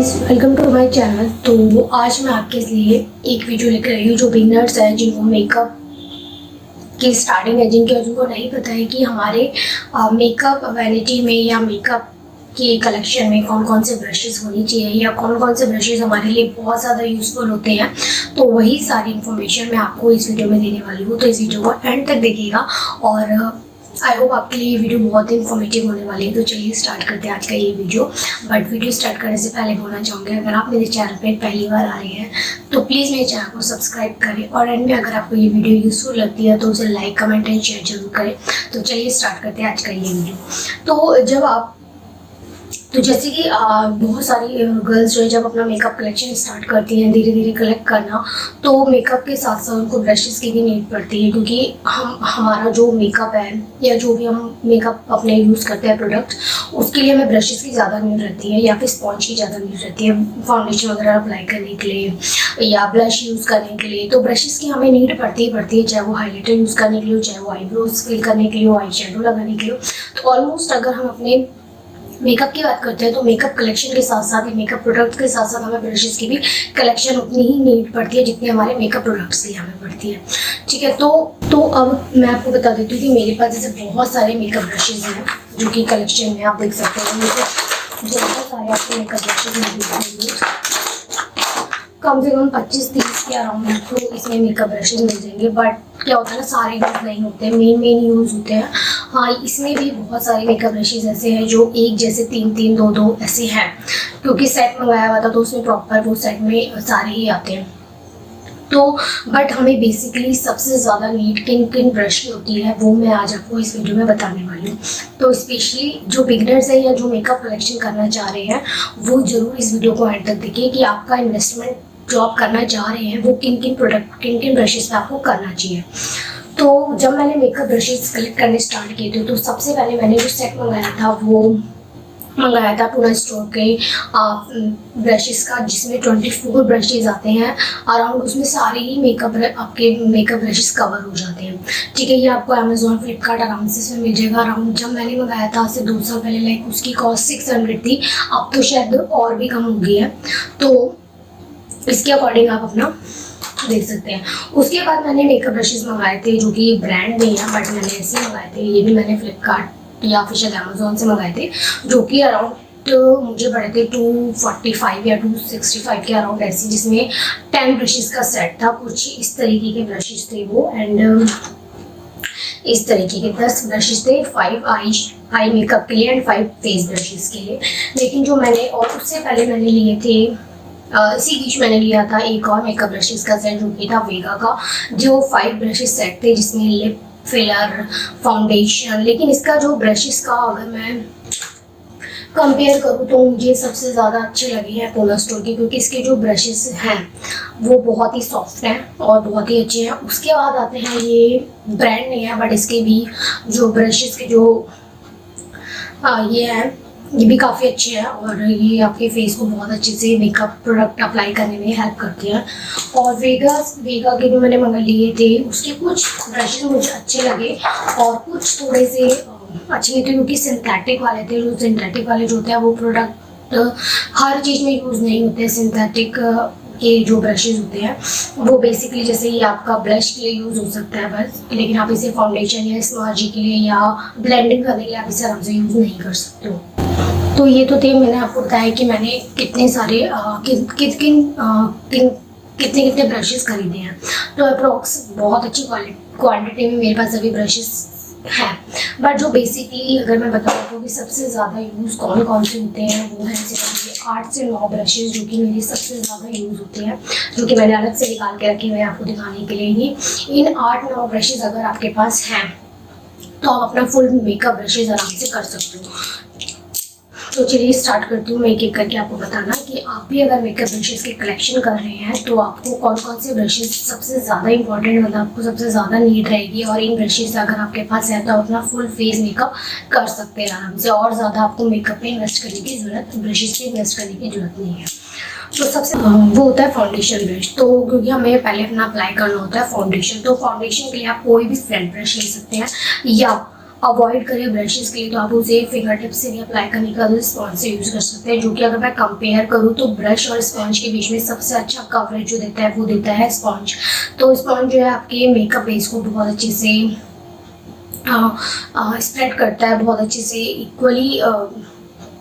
Guys, welcome to my channel. तो आज मैं आपके लिए एक वीडियो लेकर आई हूँ जो बिगनर्स हैं, जिनको मेकअप की स्टार्टिंग है, जिनको नहीं पता है कि हमारे मेकअप वैनिटी में या मेकअप की कलेक्शन में कौन कौन से ब्रशेस होनी चाहिए या कौन कौन से ब्रशेस हमारे लिए बहुत ज़्यादा यूज़फुल होते हैं। तो वही सारी इन्फॉर्मेशन मैं आपको इस वीडियो में देने वाली हूँ। तो इस वीडियो को एंड तक देखिएगा और आई होप आपके लिए ये वीडियो बहुत ही इन्फॉर्मेटिव होने वाली है। तो चलिए स्टार्ट करते हैं आज का ये वीडियो। बट वीडियो स्टार्ट करने से पहले बोलना चाहूँगी, अगर आप मेरे चैनल पे पहली बार आ रहे हैं तो प्लीज़ मेरे चैनल को सब्सक्राइब करें और एंड में अगर आपको ये वीडियो यूज़फुल लगती है तो उसे लाइक, कमेंट एंड शेयर जरूर करें। तो चलिए स्टार्ट करते हैं आज का ये वीडियो। तो जैसे कि बहुत सारी गर्ल्स जो है जब अपना मेकअप कलेक्शन स्टार्ट करती हैं, धीरे धीरे कलेक्ट करना, तो मेकअप के साथ साथ उनको ब्रशेस की भी नीड पड़ती है, क्योंकि हमारा जो मेकअप है या जो भी हम मेकअप अपने यूज़ करते हैं प्रोडक्ट, उसके लिए हमें ब्रशेस की ज़्यादा नीड रहती है या फिर स्पॉन्ज की ज़्यादा नीड रहती है फाउंडेशन वगैरह अप्लाई करने के लिए या ब्लश यूज़ करने के लिए। तो ब्रशेस की हमें नीड पड़ती है, चाहे वो हाईलाइटर यूज़ करने के लिए हो, चाहे वो आईब्रोज फिल करने के लिए हो, आई शेडो लगाने के लिए हो। तो ऑलमोस्ट अगर हम अपने मेकअप की बात करते हैं तो मेकअप कलेक्शन के साथ साथ मेकअप प्रोडक्ट के साथ साथ हमें ब्रशेस की भी कलेक्शन उतनी ही नीड पड़ती है जितनी हमारे मेकअप प्रोडक्ट्स की हमें पड़ती है। ठीक है, तो अब मैं आपको बता देती हूँ कि मेरे पास जैसे बहुत सारे मेकअप ब्रशेज हैं जो कि कलेक्शन में आप देख सकते हैं। बहुत सारे आपको मेकअप ब्रशेज मिल कम से कम 25-30 के अराउंड आपको इसमें मेकअप ब्रशेज मिल जाएंगे। बट क्या होता है ना, सारे यूज़ नहीं होते हैं, मेन यूज़ होते हैं। हाँ, इसमें भी बहुत सारे मेकअप ब्रशेज ऐसे हैं जो एक जैसे 3-3, 2-2 ऐसे हैं, क्योंकि सेट मंगाया हुआ था तो उसमें प्रॉपर वो सेट में सारे ही आते हैं। तो बट हमें बेसिकली सबसे ज़्यादा नीड किन ब्रश की होती है वो मैं आज आपको इस वीडियो में बताने वाली हूँ। तो स्पेशली जो बिगनर्स हैं या जो मेकअप कलेक्शन करना चाह रहे हैं वो ज़रूर इस वीडियो को एंड तक देखिए कि आपका इन्वेस्टमेंट जो आप करना चाह रहे हैं वो किन किन ब्रशेस पे आपको करना चाहिए। तो जब मैंने मेकअप ब्रशेस कलेक्ट करने स्टार्ट किए थे तो सबसे पहले मैंने जो सेट मंगाया था पूरा स्टोर के ब्रशेस का, जिसमें 24 ब्रशेस आते हैं अराउंड। उसमें सारे ही आपके मेकअप ब्रशेस कवर हो जाते हैं। ठीक है, ये आपको अमेजोन, फ्लिपकार्ट आराम से इसमें मिल जाएगा। अराउंड जब मैंने मंगाया था उससे 2 साल पहले, लाइक उसकी कॉस्ट 600 थी, अब तो शायद और भी कम हो गई है। तो इसके अकॉर्डिंग आप अपना देख सकते हैं। उसके बाद मैंने मेकअप ब्रशेस मंगाए थे जो कि ब्रांड नहीं है, बट मैंने ऐसे मंगाए थे। ये भी मैंने फ्लिपकार्ट या फिर शायद अमेजोन से मंगाए थे, जो कि अराउंड मुझे पड़े थे 245 या 265 के अराउंड ऐसे, जिसमें 10 ब्रशेस का सेट था। कुछ इस तरीके के ब्रशेस थे वो, एंड इस तरीके के 10 ब्रशेस थे, 5 आई मेकअप के लिए एंड 5 फेस ब्रशेस के लिए। लेकिन जो मैंने और उससे पहले मैंने लिए थे इसी बीच मैंने लिया था एक और मेकअप ब्रशेस का सेट जो कि था वेगा का, जो 5 ब्रशेस सेट थे, जिसमें लिप फिलर, फाउंडेशन। लेकिन इसका जो ब्रशेस का अगर मैं कंपेयर करूँ तो मुझे सबसे ज़्यादा अच्छे लगे हैं पोला स्टोर के, क्योंकि इसके जो ब्रशेस हैं वो बहुत ही सॉफ्ट हैं और बहुत ही अच्छे हैं। उसके बाद आते हैं, ये ब्रांड नहीं है बट इसके भी जो ब्रशेस के जो ये हैं ये भी काफ़ी अच्छे हैं और ये आपके फेस को बहुत अच्छे से मेकअप प्रोडक्ट अप्लाई करने में हेल्प करते हैं। और वेगा के भी मैंने मंगा लिए थे। उसके कुछ ब्रशेस मुझे अच्छे लगे और कुछ थोड़े से अच्छे नहीं थे, क्योंकि सिंथेटिक वाले थे। जो सिंथेटिक वाले जो होते हैं वो प्रोडक्ट हर चीज़ में यूज़ नहीं होते। सिंथेटिक के जो ब्रशेस होते हैं वो बेसिकली जैसे ये आपका ब्लश के लिए यूज़ हो सकता है बस, लेकिन आप इसे फाउंडेशन या स्मॉजी के लिए या ब्लेंडिंग करने के लिए आप इसे आराम से यूज़ नहीं कर सकते हो। तो ये तो थे, मैंने आपको बताया कि मैंने कितने सारे कितने ब्रशेस खरीदे हैं। तो अप्रॉक्स बहुत अच्छी क्वांटिटी में मेरे पास अभी ब्रशेस हैं। बट जो बेसिकली अगर मैं बताऊँ तो कि सबसे ज़्यादा यूज़ कौन से होते हैं वो है सिर्फ 8 से 9 ब्रशेस, जो कि मेरे सबसे ज़्यादा यूज़ होते हैं, जो कि मैंने अलग से निकाल के रखे हुए हैं आपको दिखाने के लिए ही। इन 8-9 ब्रशेस अगर आपके पास हैं तो आप अपना फुल मेकअप ब्रशेस आराम से कर सकते हो। तो चलिए स्टार्ट करती हूँ मैं एक एक करके आपको बताना कि आप भी अगर मेकअप ब्रशेस की कलेक्शन कर रहे हैं तो आपको कौन कौन से ब्रशेस सबसे ज़्यादा इंपॉर्टेंट, मतलब आपको सबसे ज़्यादा नीड रहेगी। और इन ब्रशेस अगर आपके पास है तो आप अपना फुल फेस मेकअप कर सकते हैं आराम से, और ज़्यादा आपको मेकअप पे इन्वेस्ट करने की ज़रूरत, ब्रशेस पे इन्वेस्ट करने की ज़रूरत नहीं है। तो सबसे वो होता है फाउंडेशन ब्रश। तो क्योंकि हमें पहले अपना अप्लाई करना होता है फाउंडेशन, तो फाउंडेशन के लिए आप कोई भी फ्लैट ब्रश ले सकते हैं या अवॉइड करें ब्रशेस के लिए तो आप उसे फिंगर टिप से भी अप्लाई करने का स्पॉन्ज से यूज़ कर सकते हैं, जो कि अगर मैं कंपेयर करूँ तो ब्रश और स्पॉन्ज के बीच में सबसे अच्छा कवरेज जो देता है वो देता है स्पॉन्ज। तो स्पॉन्ज जो है आपके मेकअप बेस को बहुत अच्छे से स्प्रेड करता है, बहुत अच्छे से इक्वली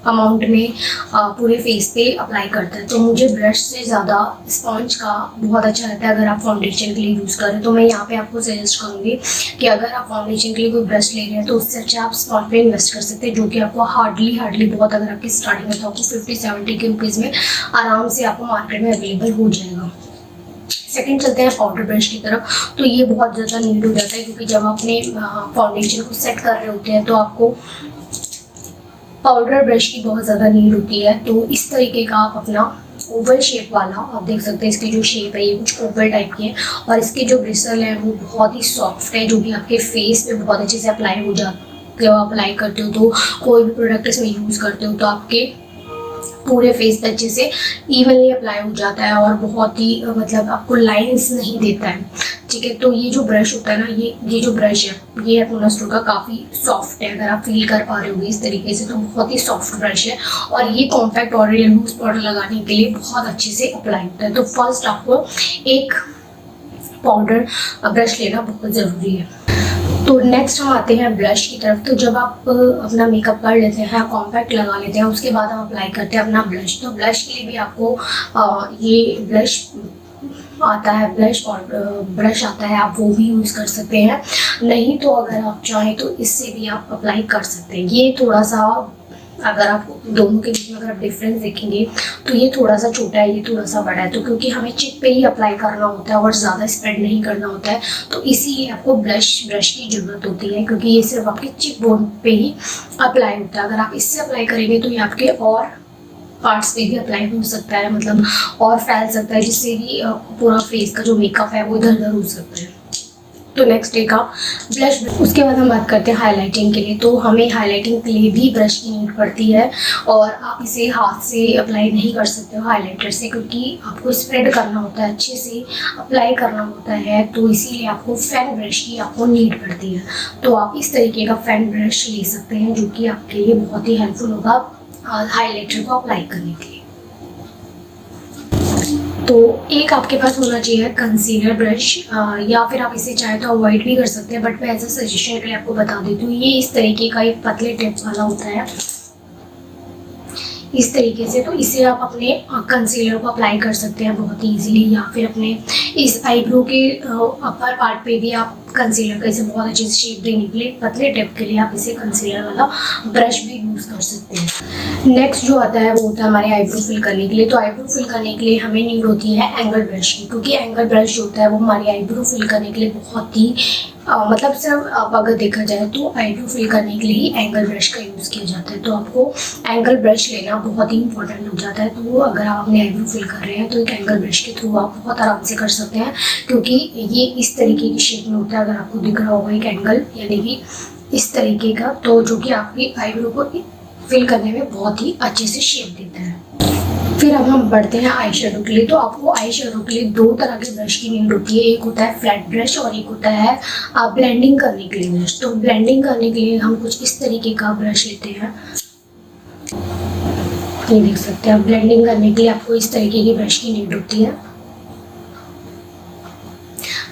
अमाउंट में पूरे फेस पे अप्लाई करता है। तो मुझे ब्रश से ज़्यादा स्पॉन्ज का बहुत अच्छा रहता है अगर आप फाउंडेशन के लिए यूज़ करें। तो मैं यहाँ पे आपको सजेस्ट करूँगी कि अगर आप फाउंडेशन के लिए कोई ब्रश ले रहे हैं तो उससे अच्छा आप स्पॉन्ज पे इन्वेस्ट कर सकते हैं, जो कि आपको हार्डली बहुत, अगर आपकी स्टार्टिंग में तो आपको 50-70 के रुपीज़ में आराम से आपको मार्केट में अवेलेबल हो जाएगा। सेकंड चलते हैं पाउडर ब्रश की तरफ। तो ये बहुत ज़्यादा नीड हो जाता है, क्योंकि जब आप अपने फाउंडेशन को सेट कर रहे होते हैं तो आपको पाउडर ब्रश की बहुत ज़्यादा नीड होती है। तो इस तरीके का आप अपना ओवल शेप वाला, आप देख सकते हैं इसकी जो शेप है ये कुछ ओवल टाइप की है, और इसके जो ब्रिसल है वो बहुत ही सॉफ्ट है, जो कि आपके फेस पे बहुत अच्छे से अप्लाई हो जाता है। जब आप अप्लाई करते हो तो कोई भी प्रोडक्ट इसमें यूज़ करते हो तो आपके पूरे फेस पे अच्छे से इवनली अप्लाई हो जाता है, और बहुत ही मतलब आपको लाइंस नहीं देता है। ठीक है, तो ये जो ब्रश होता है ना, ये जो ब्रश है ये मोनास्ट्रो का काफ़ी सॉफ्ट है, अगर आप फील कर पा रहे होगे इस तरीके से, तो बहुत ही सॉफ्ट ब्रश है, और ये कॉम्पैक्ट और लूज पाउडर लगाने के लिए बहुत अच्छे से अप्लाई होता है। तो फर्स्ट आपको एक पाउडर ब्रश लेना बहुत ज़रूरी है। तो नेक्स्ट हम आते हैं ब्लश की तरफ। तो जब आप अपना मेकअप कर लेते हैं, कॉम्पैक्ट लगा लेते हैं, उसके बाद हम अप्लाई करते हैं अपना ब्लश। तो ब्लश के लिए भी आपको ये ब्लश आता है, ब्लश और ब्रश आता है, आप वो भी यूज़ कर सकते हैं। नहीं तो अगर आप चाहें तो इससे भी आप अप्लाई कर सकते हैं। ये थोड़ा सा, अगर आप दोनों के बीच में अगर आप डिफरेंस देखेंगे तो ये थोड़ा सा छोटा है, ये थोड़ा सा बड़ा है। तो क्योंकि हमें चिप पे ही अप्लाई करना होता है और ज़्यादा स्प्रेड नहीं करना होता है, तो इसीलिए आपको ब्रश की ज़रूरत होती है, क्योंकि ये सिर्फ आपके चिप बोन पे ही अप्लाई होता है। अगर आप इससे अप्लाई करेंगे तो ये आपके और पार्ट्स पे भी अप्लाई हो सकता है, मतलब और फैल सकता है, जिससे भी पूरा फेस का जो मेकअप है वो इधर उधर हो सकता है। तो नेक्स्ट डे का ब्लश। उसके बाद हम बात करते हैं हाइलाइटिंग के लिए। तो हमें हाइलाइटिंग के लिए भी ब्रश की नीड पड़ती है, और आप इसे हाथ से अप्लाई नहीं कर सकते हो हाइलाइटर से, क्योंकि आपको स्प्रेड करना होता है, अच्छे से अप्लाई करना होता है। तो इसीलिए आपको फैन ब्रश की आपको नीड पड़ती है। तो आप इस तरीके का फैन ब्रश ले सकते हैं, जो कि आपके लिए बहुत ही हेल्पफुल होगा हाइलाइटर को अप्लाई करने के लिए। तो एक आपके पास होना चाहिए कंसीलर ब्रश, या फिर आप इसे चाहे तो अवॉइड भी कर सकते हैं, बट मैं एज अ सजेशन के लिए आपको बता देती हूँ। ये इस तरीके का एक पतले टिप्स वाला होता है, इस तरीके से। तो इसे आप अपने कंसीलर को अप्लाई कर सकते हैं बहुत ईजीली, या फिर अपने इस आईब्रो के अपर पार्ट पे भी आप कंसीलर का इसे बहुत अच्छे से शेप देने के लिए, पतले टिप के लिए आप इसे कंसीलर वाला ब्रश भी यूज़ कर सकते हैं। नेक्स्ट जो आता है वो होता है हमारे आईब्रो फिल करने के लिए। तो आईब्रो फिल करने के लिए हमें नीड होती है एंगल ब्रश की, क्योंकि एंगल ब्रश जो होता है वो हमारी आईब्रो फिल करने के लिए बहुत ही मतलब सिर्फ आप अगर देखा जाए तो आईब्रो फिल करने के लिए ही एंगल ब्रश का यूज़ किया जाता है। तो आपको एंगल ब्रश लेना बहुत ही इंपॉर्टेंट हो जाता है। तो अगर आप अपने आईब्रो फिल कर रहे हैं तो एक एंगल ब्रश के थ्रू आप बहुत आराम से कर सकते हैं, क्योंकि ये इस तरीके की शेप में होता है। अगर आपको दिख रहा होगा एक एंगल, यानी कि इस तरीके का, तो जो कि आपकी आईब्रो को फिल करने में बहुत ही अच्छे से शेप देता है। फिर अब हम बढ़ते हैं आई शेडो के लिए। तो आपको आई शेडो के लिए दो तरह के ब्रश की नीड होती है, एक होता है फ्लैट ब्रश और एक होता है ब्लेंडिंग करने के लिए ब्रश। तो ब्लेंडिंग करने के लिए हम कुछ इस तरीके का ब्रश लेते हैं, ये देख सकते हैं। ब्लेंडिंग करने के लिए आपको इस तरीके की ब्रश की नीड होती है,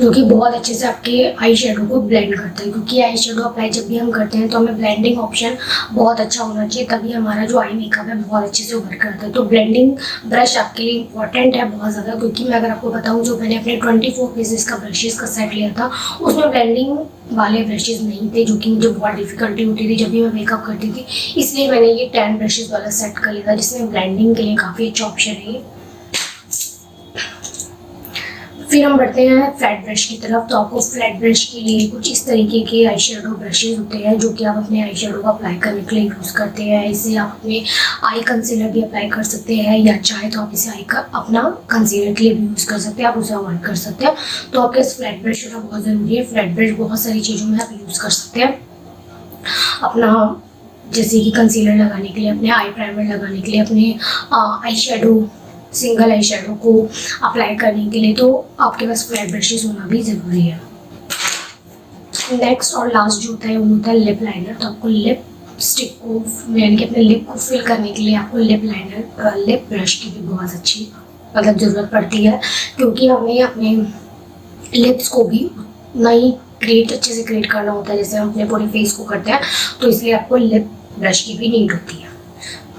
जो कि बहुत अच्छे से आपके आई शेडो को ब्लेंड करता है। क्योंकि आई शेडो अप्लाई जब भी हम करते हैं तो हमें ब्लेंडिंग ऑप्शन बहुत अच्छा होना चाहिए, तभी हमारा जो आई मेकअप है बहुत अच्छे से उभर करता है। तो ब्लेंडिंग ब्रश आपके लिए इंपॉर्टेंट है बहुत ज़्यादा, क्योंकि मैं अगर आपको बताऊं, जो मैंने अपने 24 पीसेस का ब्रशेज़ का सेट लिया था उसमें ब्लेंडिंग वाले ब्रशेज़ नहीं थे, जो कि मुझे बहुत डिफिकल्टी होती थी जब भी मैं मेकअप करती थी। इसलिए मैंने ये 10 ब्रशेज़ वाला सेट कर लिया था, जिसमें ब्लेंडिंग के लिए काफ़ी अच्छा ऑप्शन है। फिर हम बढ़ते हैं फ्लैट ब्रश की तरफ। तो आपको फ्लैट ब्रश के लिए कुछ इस तरीके के आई शेडो ब्रशेज होते हैं, जो कि आप अपने आई शेडो को अप्लाई करने के लिए यूज़ करते हैं। इसे आप अपने आई कंसीलर भी अप्लाई कर सकते हैं, या चाहे तो आप इसे आई का अपना कंसीलर के लिए भी यूज़ कर सकते हैं, आप उसे अवॉइड कर सकते हैं। तो आपके पास फ्लैट ब्रश होना बहुत ज़रूरी है। फ्लैट ब्रश बहुत सारी चीज़ों में आप यूज़ कर सकते हैं, अपना जैसे कि कंसीलर लगाने के लिए, अपने आई प्राइमर लगाने के लिए, अपने eye shadow, single eye shadow को अप्लाई करने के लिए। तो आपके पास फ्लैट ब्रशेस होना भी ज़रूरी है। नेक्स्ट और लास्ट जो होता है वो होता है लिप लाइनर। तो आपको लिपस्टिक को यानी कि अपने लिप को फिल करने के लिए आपको लिप लाइनर लिप ब्रश की भी बहुत अच्छी मतलब ज़रूरत पड़ती है, क्योंकि हमें अपने लिप्स को भी नई क्रिएट अच्छे से क्रिएट करना होता है जैसे हम अपने पूरे फेस को करते हैं, तो इसलिए आपको लिप ब्रश की भी नीड होती है।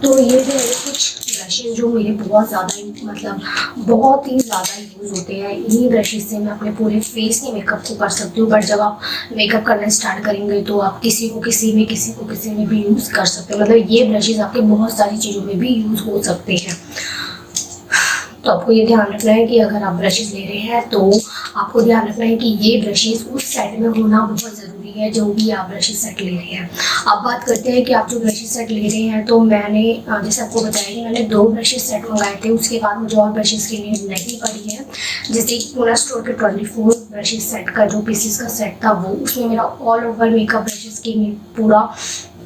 तो ये जो है कुछ ब्रशेज़ जो मेरे बहुत ज़्यादा मतलब बहुत ही ज़्यादा यूज़ होते हैं, इन्हीं ब्रशेज़ से मैं अपने पूरे फेस के मेकअप को कर सकती हूँ। बट जब आप मेकअप करना स्टार्ट करेंगे तो आप किसी को किसी में भी यूज़ कर सकते हो। मतलब ये ब्रशेज़ आपके बहुत सारी चीज़ों में भी यूज़ हो सकते हैं। तो आपको ये ध्यान रखना है कि अगर आप ब्रशेज़ ले रहे हैं तो आपको ध्यान रखना है कि ये ब्रशेज़ उस सेट में होना बहुत ज़रूरी है जो भी आप ब्रशेज़ सेट ले रहे हैं। अब बात करते हैं कि आप जो ब्रशेज़ सेट ले रहे हैं, तो मैंने जैसे आपको बताया कि मैंने 2 ब्रशेज़ सेट मंगाए थे, उसके बाद मुझे और ब्रशेज़ की नीड नहीं पड़ी है। जैसे पूरा स्टोर के 24 ब्रशेज़ सेट का जो पीसेस का सेट था वो, उसमें मेरा ऑल ओवर मेकअप ब्रशेज़ की नीड पूरा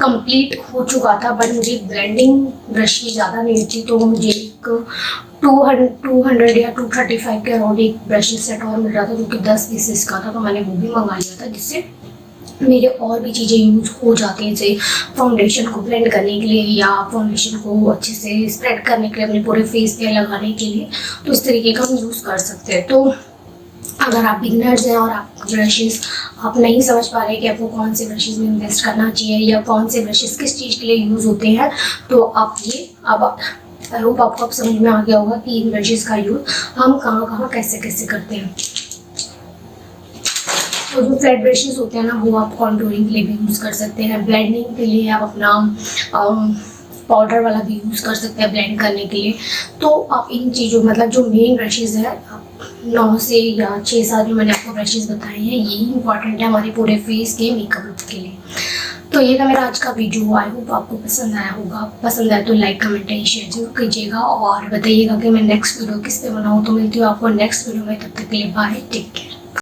कंप्लीट हो चुका था। बट मुझे ब्लेंडिंग ब्रश की ज़्यादा नीड थी, तो मुझे एक 200 या 235 के अराउंड एक ब्रशेज़ सेट और मिल रहा था जो कि 10 पीसेस का था, तो मैंने वो भी मंगा लिया था, जिससे मेरे और भी चीज़ें यूज़ हो जाती हैं, जैसे फाउंडेशन को ब्लेंड करने के लिए या फाउंडेशन को अच्छे से स्प्रेड करने के लिए, अपने पूरे फेस पे लगाने के लिए। तो इस तरीके का हम यूज़ कर सकते हैं। तो अगर आप बिगनर्स हैं और आप ब्रशेज़ आप नहीं समझ पा रहे कि आपको कौन से ब्रशेज़ में इन्वेस्ट करना चाहिए या कौन से ब्रशेज़ किस चीज़ के लिए यूज़ होते हैं, तो आप ये अब आई होप आपको अब समझ में आ गया होगा कि इन ब्रशेज़ का यूज़ हम कहाँ कैसे करते हैं। तो जो फ्लैट ब्रशेज़ होते हैं ना, वो आप कॉन्टूरिंग के लिए भी यूज़ कर सकते हैं, ब्लेंडिंग के लिए आप अपना पाउडर वाला भी यूज़ कर सकते हैं ब्लेंड करने के लिए। तो आप इन चीज़ों मतलब जो मेन ब्रशेज़ है 9 से या 6-7 जो मैंने आपको ब्रशेज़ बताए हैं, यही इंपॉर्टेंट है हमारे पूरे फेस के मेकअप लुक के लिए। तो ये था मेरा आज का वीडियो। आई होप आपको पसंद आया होगा। पसंद आया तो लाइक कमेंट एंड शेयर जरूर कीजिएगा और बताइएगा कि मैं नेक्स्ट वीडियो किस पे बनाऊँ। तो मिलती हूँ आपको नेक्स्ट वीडियो में, तब तक के लिए बाय, टेक केयर।